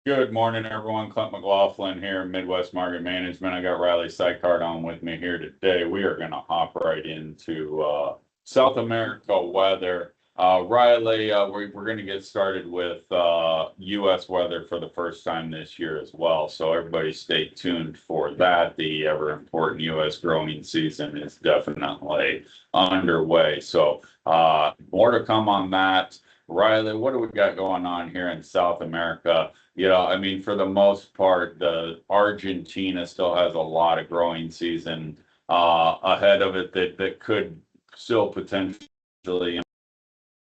Good morning, everyone. Clint McLaughlin here, Midwest Market Management. I got Riley Sykart on with me here today. We are going to hop right into South America weather. Riley, we're going to get started with U.S. weather for the first time this year as well. So everybody stay tuned for that. The ever important U.S. growing season is definitely underway. So more to come on that. Riley, what do we got going on here in South America? I mean, for the most part, the Argentina still has a lot of growing season ahead of it that could still potentially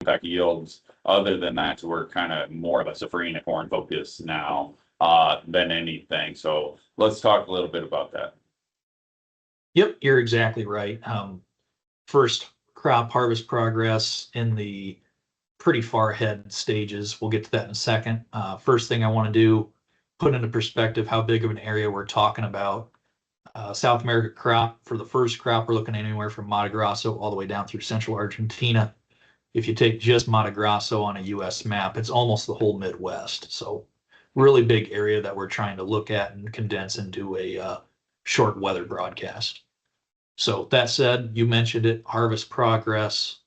impact yields. Other than that, we're kind of more of a safrinha corn focus now than anything. So let's talk a little bit about that. Yep, you're exactly right. First crop harvest progress in the pretty far ahead stages. We'll get to that in a second. First thing I want to do, put into perspective how big of an area we're talking about. South America crop, for the first crop, we're looking anywhere from Mato Grosso all the way down through central Argentina. If you take just Mato Grosso on a US map, it's almost the whole Midwest. So really big area that we're trying to look at and condense into a short weather broadcast. So that said, you mentioned it, harvest progress.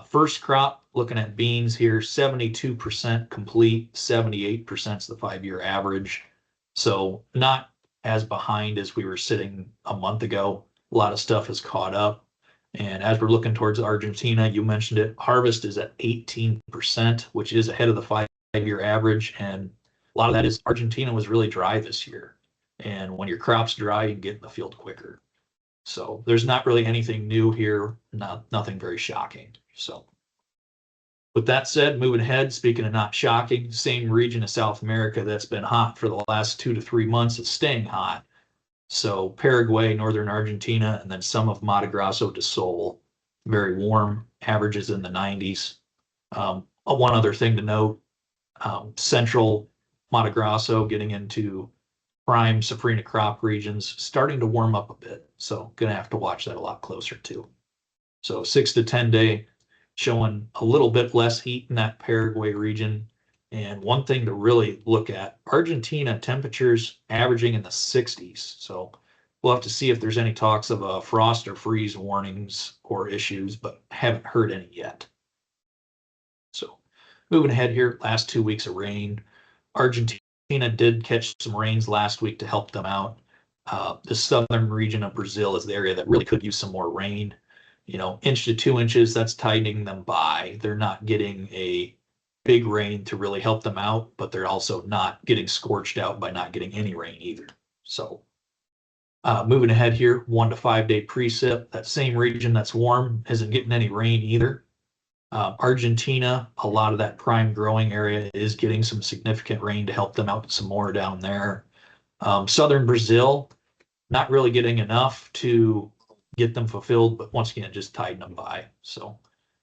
First crop, looking at beans here, 72% complete, 78% is the 5-year average. So not as behind as we were sitting a month ago. A lot of stuff has caught up. And as we're looking towards Argentina, you mentioned it, harvest is at 18%, which is ahead of the 5-year average. And a lot of that is Argentina was really dry this year. And when your crop's dry, you can get in the field quicker. So there's not really anything new here, nothing very shocking. So with that said, moving ahead, speaking of not shocking, same region of South America that's been hot for the last 2 to 3 months is staying hot. So Paraguay, northern Argentina, and then some of Mato Grosso to Sol, very warm, averages in the 90s. One other thing to note, central Mato Grosso getting into prime safrinha crop regions starting to warm up a bit. So gonna have to watch that a lot closer too. So 6 to 10 day showing a little bit less heat in that Paraguay region. And one thing to really look at, Argentina temperatures averaging in the 60s. So we'll have to see if there's any talks of a frost or freeze warnings or issues, but haven't heard any yet. So moving ahead here, last 2 weeks of rain. Argentina did catch some rains last week to help them out. The southern region of Brazil is the area that really could use some more rain. 1 to 2 inches, that's tightening them by. They're not getting a big rain to really help them out, but they're also not getting scorched out by not getting any rain either. So moving ahead here, 1 to 5 day precip. That same region that's warm isn't getting any rain either. Argentina, a lot of that prime growing area is getting some significant rain to help them out some more down there. Southern Brazil, not really getting enough to get them fulfilled, but once again, just tidying them by. So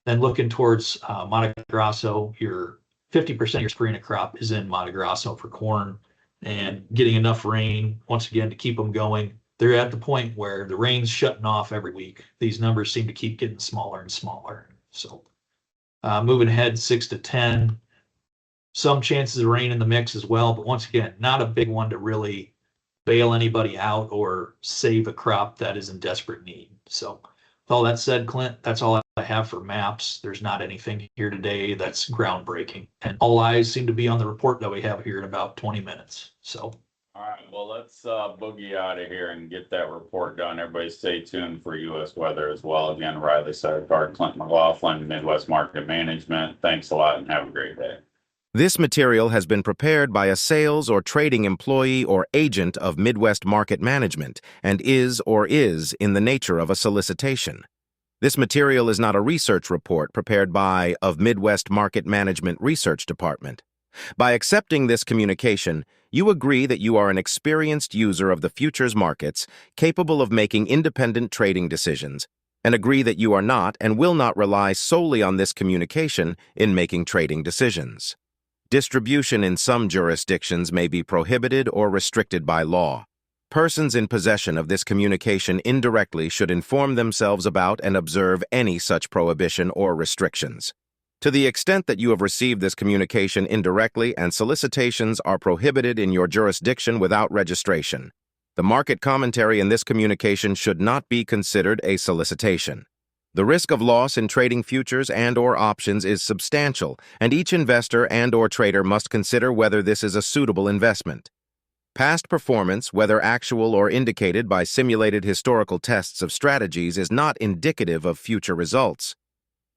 then looking towards Mato Grosso, your 50% of your safrinha crop is in Mato Grosso for corn, and getting enough rain, once again, to keep them going. They're at the point where the rain's shutting off every week. These numbers seem to keep getting smaller and smaller. So moving ahead 6 to 10, some chances of rain in the mix as well, but once again, not a big one to really bail anybody out or save a crop that is in desperate need. So with all that said, Clint, that's all I have for maps. There's not anything here today that's groundbreaking, and all eyes seem to be on the report that we have here in about 20 minutes. So all right, well, let's boogie out of here and get that report done. Everybody stay tuned for U.S. weather as well. Again, Riley Sykart, Clint McLaughlin, Midwest Market Management. Thanks a lot and have a great day. This material has been prepared by a sales or trading employee or agent of Midwest Market Management and is in the nature of a solicitation. This material is not a research report prepared by of Midwest Market Management Research Department. By accepting this communication, you agree that you are an experienced user of the futures markets capable of making independent trading decisions, and agree that you are not and will not rely solely on this communication in making trading decisions. Distribution in some jurisdictions may be prohibited or restricted by law. Persons in possession of this communication indirectly should inform themselves about and observe any such prohibition or restrictions. To the extent that you have received this communication indirectly and solicitations are prohibited in your jurisdiction without registration, the market commentary in this communication should not be considered a solicitation. The risk of loss in trading futures and/or options is substantial, and each investor and/or trader must consider whether this is a suitable investment. Past performance, whether actual or indicated by simulated historical tests of strategies, is not indicative of future results.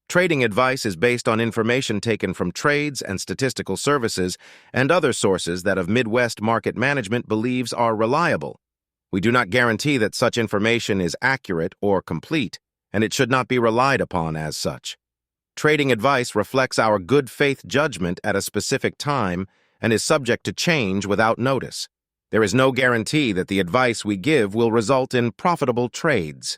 Trading advice is based on information taken from trades and statistical services and other sources that of Midwest Market Management believes are reliable. We do not guarantee that such information is accurate or complete, and it should not be relied upon as such. Trading advice reflects our good faith judgment at a specific time and is subject to change without notice. There is no guarantee that the advice we give will result in profitable trades.